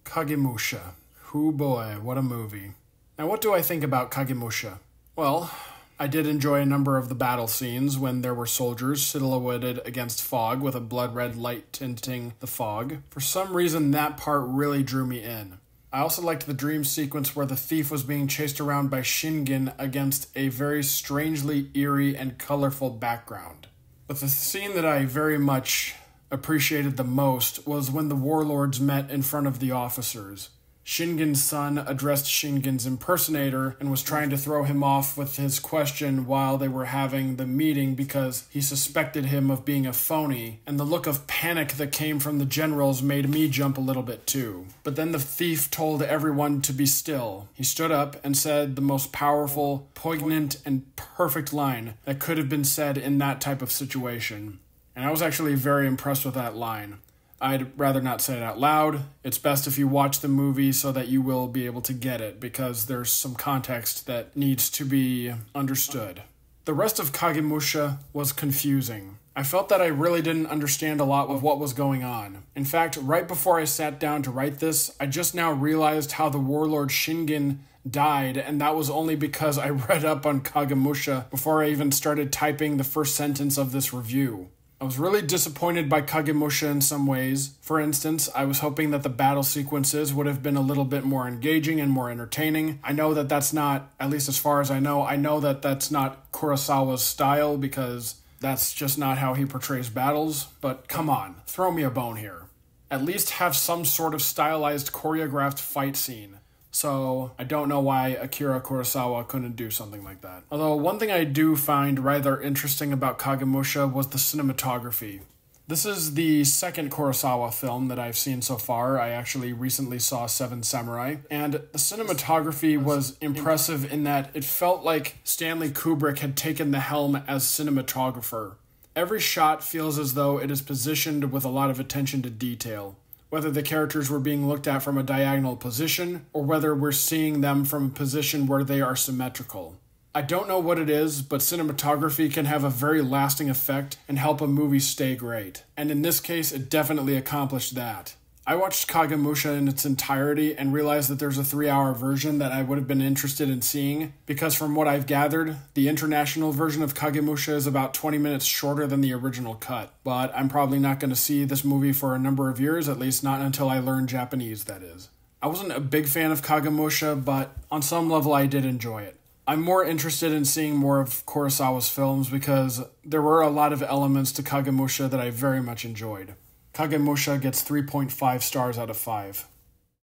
Kagemusha. Hoo boy, what a movie. Now what do I think about Kagemusha? Well, I did enjoy a number of the battle scenes when there were soldiers silhouetted against fog with a blood-red light tinting the fog. For some reason, that part really drew me in. I also liked the dream sequence where the thief was being chased around by Shingen against a very strangely eerie and colorful background. But the scene that I very much appreciated the most was when the warlords met in front of the officers. Shingen's son addressed Shingen's impersonator and was trying to throw him off with his question while they were having the meeting because he suspected him of being a phony, and the look of panic that came from the generals made me jump a little bit too. But then the thief told everyone to be still. He stood up and said the most powerful, poignant, and perfect line that could have been said in that type of situation. And I was actually very impressed with that line. I'd rather not say it out loud. It's best if you watch the movie so that you will be able to get it, because there's some context that needs to be understood. The rest of Kagemusha was confusing. I felt that I really didn't understand a lot of what was going on. In fact, right before I sat down to write this, I just now realized how the warlord Shingen died, and that was only because I read up on Kagemusha before I even started typing the first sentence of this review. I was really disappointed by Kagemusha in some ways. For instance, I was hoping that the battle sequences would have been a little bit more engaging and more entertaining. I know that that's not, at least as far as I know that that's not Kurosawa's style, because that's just not how he portrays battles. But come on, throw me a bone here. At least have some sort of stylized, choreographed fight scene. So I don't know why Akira Kurosawa couldn't do something like that. Although one thing I do find rather interesting about Kagemusha was the cinematography. This is the second Kurosawa film that I've seen so far. I actually recently saw Seven Samurai, and the cinematography was impressive in that it felt like Stanley Kubrick had taken the helm as cinematographer. Every shot feels as though it is positioned with a lot of attention to detail. Whether the characters were being looked at from a diagonal position, or whether we're seeing them from a position where they are symmetrical. I don't know what it is, but cinematography can have a very lasting effect and help a movie stay great. And in this case, it definitely accomplished that. I watched Kagemusha in its entirety and realized that there's a 3-hour version that I would have been interested in seeing, because from what I've gathered, the international version of Kagemusha is about 20 minutes shorter than the original cut. But I'm probably not going to see this movie for a number of years, at least not until I learn Japanese, that is. I wasn't a big fan of Kagemusha, but on some level I did enjoy it. I'm more interested in seeing more of Kurosawa's films because there were a lot of elements to Kagemusha that I very much enjoyed. Kagemusha gets 3.5 stars out of 5.